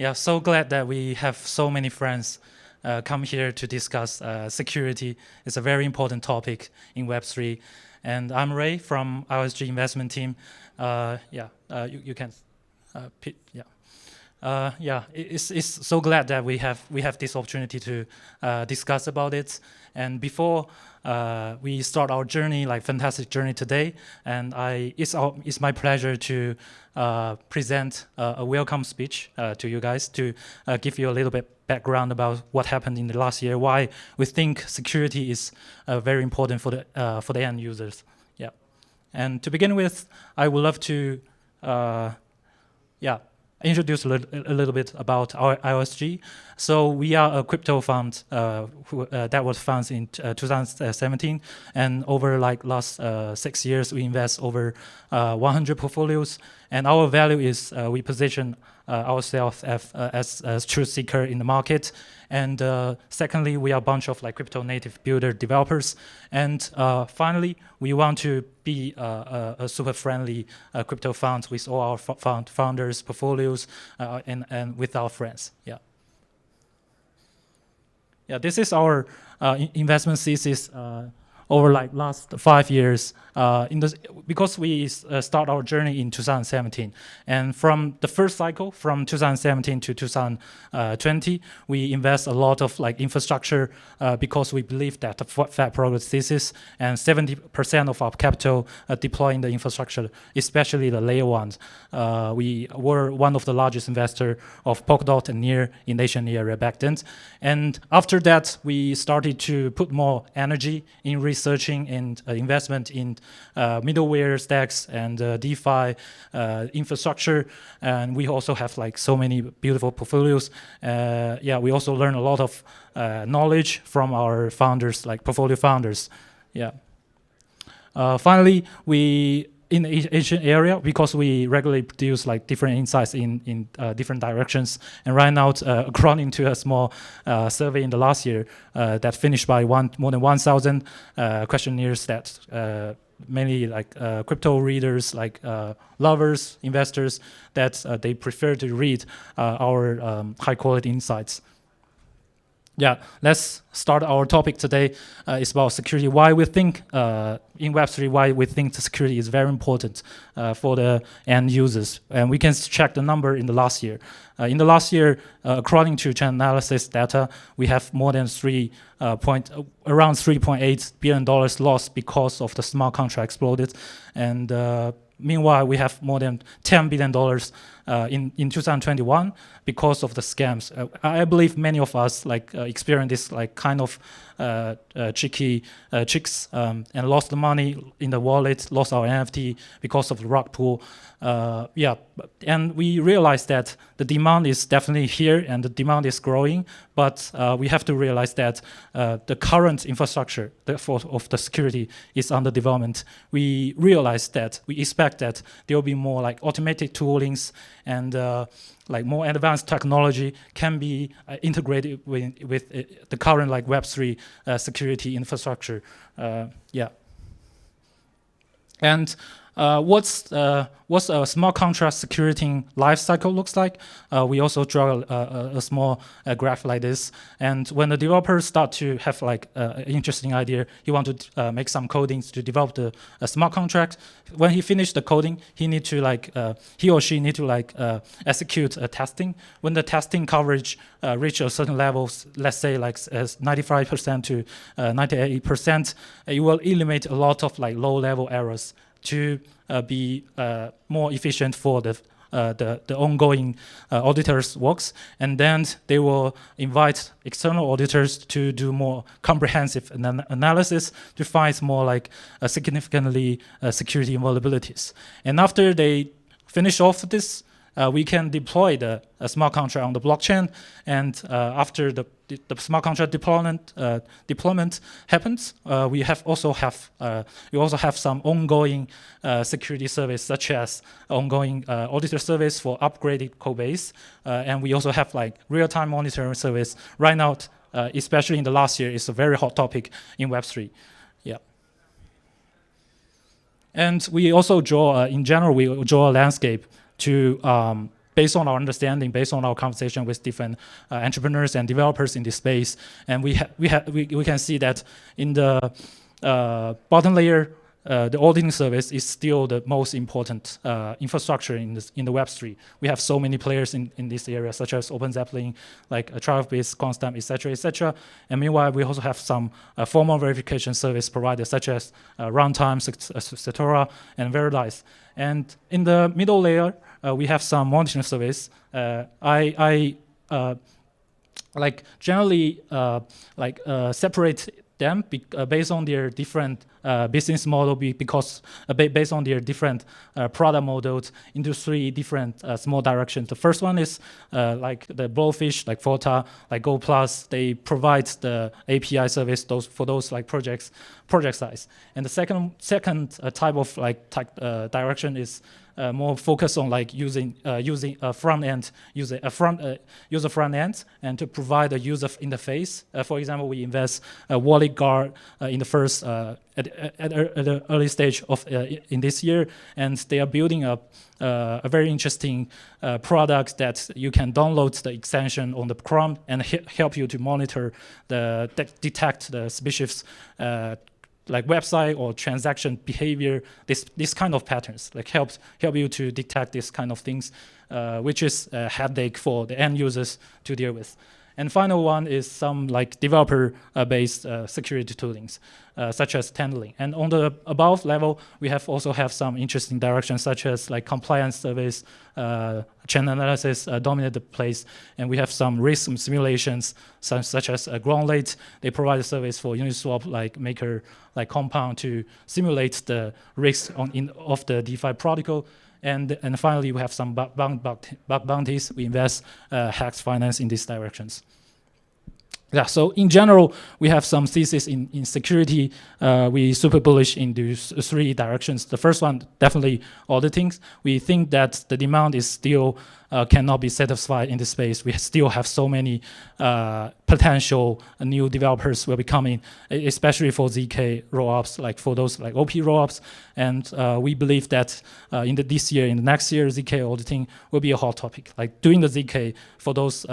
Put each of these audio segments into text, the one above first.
Yeah, so glad that we have so many friends come here to discuss security. It's a very important topic in Web3. And I'm Ray from IOSG investment team. You can, yeah. It's so glad that we have this opportunity to discuss about it. And before we start our journey, like fantastic journey today, and it's my pleasure to present a welcome speech to you guys to give you a little bit background about what happened in the last year, why we think security is very important for the end users. Yeah, and to begin with, I would love to introduce a little bit about our IOSG. So we are a crypto fund that was founded in 2017, and over like last 6 years, we invest over 100 portfolios. And our value is we position ourselves as truth seeker in the market. And secondly, we are a bunch of like crypto native builder developers. And finally, we want to be a super friendly crypto fund with all our founders, portfolios, and with our friends. Yeah. Yeah, this is our investment thesis over like last 5 years. Because we start our journey in 2017, and from the first cycle from 2017 to 2020, we invest a lot of like infrastructure because we believe that the fat progress thesis, and 70% of our capital deploy in the infrastructure, especially the layer ones. We were one of the largest investor of Polkadot and Near in Asian area back then, and after that we started to put more energy in researching and investment in middleware stacks and DeFi infrastructure, and we also have like so many beautiful portfolios. We also learn a lot of knowledge from our founders, like portfolio founders. Yeah. Finally, we in the Asian area, because we regularly produce like different insights in different directions. And right now, according to a small survey in the last year that finished by more than 1,000 questionnaires that many like crypto readers, like lovers, investors, that they prefer to read our high quality insights. Yeah, let's start our topic today. It's about security. Why we think in Web3, why we think the security is very important for the end users. And we can check the number in the last year. In the last year, according to Chainalysis data, we have more than around $3.8 billion lost because of the smart contract exploded. And meanwhile, we have more than $10 billion in 2021 because of the scams. I believe many of us like experienced this like kind of tricky tricks and lost the money in the wallet, lost our NFT because of the rug pull. And we realized that the demand is definitely here and the demand is growing, but we have to realize that the current infrastructure of the security is under development. We realize that, we expect that there will be more like automated toolings and like more advanced technology can be integrated with the current like Web3 security infrastructure. And what's a smart contract security life cycle looks like? We also draw a small graph like this. And when the developers start to have like an interesting idea, he want to make some codings to develop the smart contract. When he finished the coding, he need to like he or she need to like execute a testing. When the testing coverage reach a certain levels, let's say like 95% to 98%, it will eliminate a lot of like low-level errors to be more efficient for the ongoing auditors' works, and then they will invite external auditors to do more comprehensive analysis to find more like significantly security vulnerabilities. And after they finish off this, we can deploy the smart contract on the blockchain, and after the smart contract deployment happens, we also have some ongoing security service, such as ongoing auditor service for upgraded code base, and we also have like real-time monitoring service. Right now, especially in the last year, it's a very hot topic in Web3. Yeah. And we also draw, in general, we draw a landscape to based on our understanding, based on our conversation with different entrepreneurs and developers in this space, and we can see that in the bottom layer, the auditing service is still the most important infrastructure in the Web3. We have so many players in this area, such as OpenZeppelin, like Trailbase, Quantstamp, etc., etc. And meanwhile, we also have some formal verification service providers, such as Runtime, Satora, and Verilize. And in the middle layer, we have some monitoring service. I generally separate them based on their different business model, because based on their different product models into 3 different small directions. The first one is like the Blowfish, like Forta, like Go Plus. They provide the API service for those like project size. And the second type of direction is more focused on like using a front end, user front end, and to provide a user interface. For example, we invest Wallet Guard in the first at the early stage of in this year, and they are building up a very interesting product that you can download the extension on the Chrome and help you to monitor detect the suspicious like website or transaction behavior, this kind of patterns, like help you to detect this kind of things, which is a headache for the end users to deal with. And final one is some like developer-based security toolings, such as Tendling. And on the above level, we also have some interesting directions, such as like compliance service, channel analysis dominate the place, and we have some risk simulations, such as Groundlate. They provide a service for Uniswap like Maker, like Compound, to simulate the risk of the DeFi protocol. And finally, we have some bug bounties. We invest Hex Finance in these directions. Yeah, so in general, we have some thesis in security. We super bullish in these 3 directions. The first one, definitely auditing. We think that the demand is still cannot be satisfied in this space. We still have so many potential new developers will be coming, especially for ZK rollups, like for those like OP rollups. And we believe that in this year, in the next year, ZK auditing will be a hot topic. Like doing the ZK for those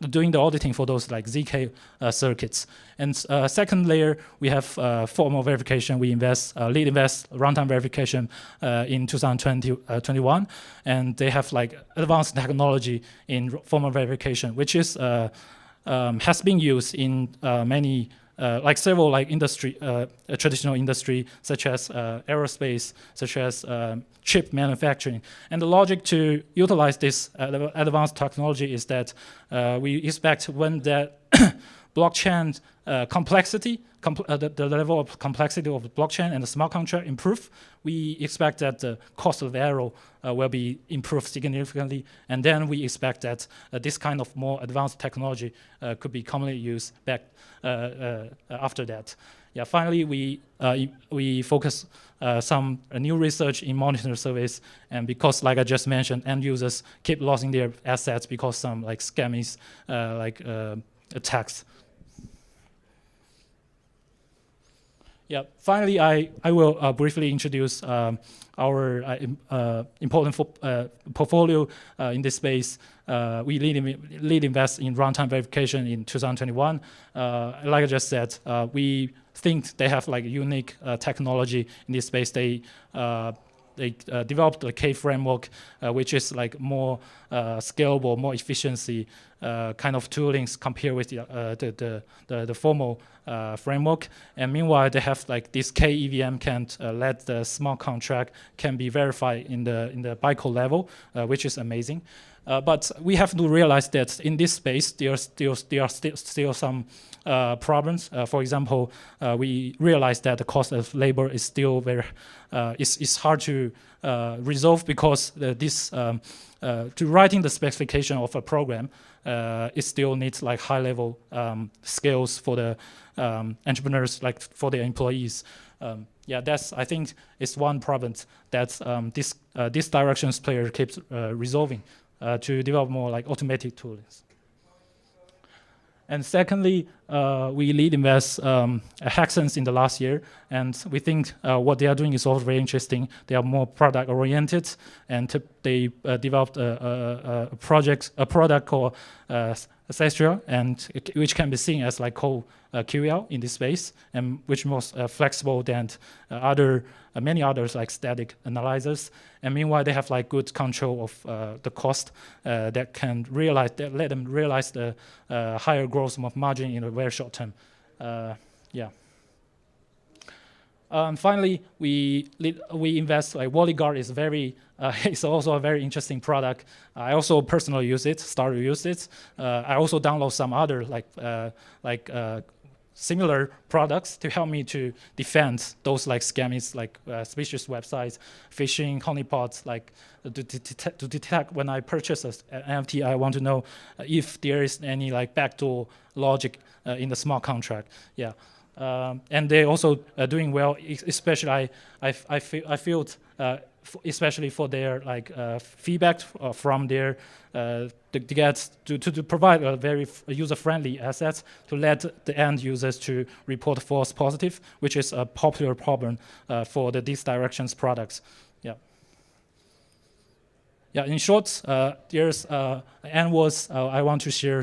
doing the auditing for those like ZK circuits. And second layer, we have formal verification. We lead invest runtime verification in 2021, and they have like advanced technology in formal verification, which is has been used in many like several like industry, traditional industry, such as aerospace, such as chip manufacturing. And the logic to utilize this advanced technology is that we expect when the blockchain complexity, the level of complexity of the blockchain and the smart contract improve, we expect that the cost of error will be improved significantly. And then we expect that this kind of more advanced technology could be commonly used back after that. Yeah, finally, we focus some new research in monitoring service, and because, like I just mentioned, end users keep losing their assets because some like scammies attacks. Yeah. Finally, I will briefly introduce our important portfolio in this space. We lead invest in runtime verification in 2021. Like I just said, we think they have like unique technology in this space. They developed the K framework, which is like more scalable, more efficiency kind of toolings compared with the formal framework. And meanwhile, they have like this K EVM can let the smart contract can be verified in the bytecode level, which is amazing. But we have to realize that in this space, there are still some problems. For example, we realize that the cost of labor is still very is hard to resolve, because to writing the specification of a program, it still needs like high level skills for the entrepreneurs, like for the employees. Yeah, that's, I think, is one problem that this directions player keeps resolving to develop more like automated tools. And secondly, we lead invest Hexens in the last year, and we think what they are doing is also very interesting. They are more product oriented, and they developed a product called Cestria, and which can be seen as like QL in this space, and which most flexible than many others like static analyzers. And meanwhile, they have like good control of the cost that let them realize the higher gross margin in a very short term. Yeah. Finally, we invest. Like WalletGuard is it's also a very interesting product. I also personally use it, started to use it. I also download some other similar products to help me to defend those like scammies, like suspicious websites, phishing, honeypots, like to detect when I purchase an NFT. I want to know if there is any like backdoor logic in the smart contract. Yeah. And they also doing well, especially I feel especially for their like feedback from their to provide a very user-friendly assets to let the end users to report false positive, which is a popular problem for these directions products. Yeah. Yeah. In short, there's end was I want to share.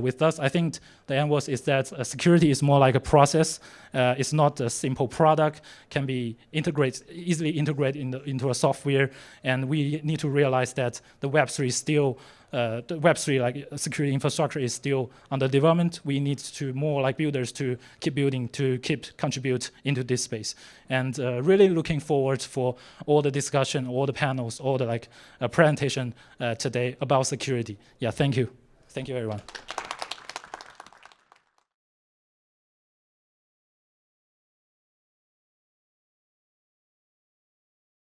With us, I think the end was is that security is more like a process. It's not a simple product. Can be easily integrated into a software, and we need to realize that the Web3 is still the Web3 like security infrastructure is still under development. We need to more like builders to keep building, to keep contribute into this space, and really looking forward for all the discussion, all the panels, all the like presentation today about security. Yeah, thank you everyone.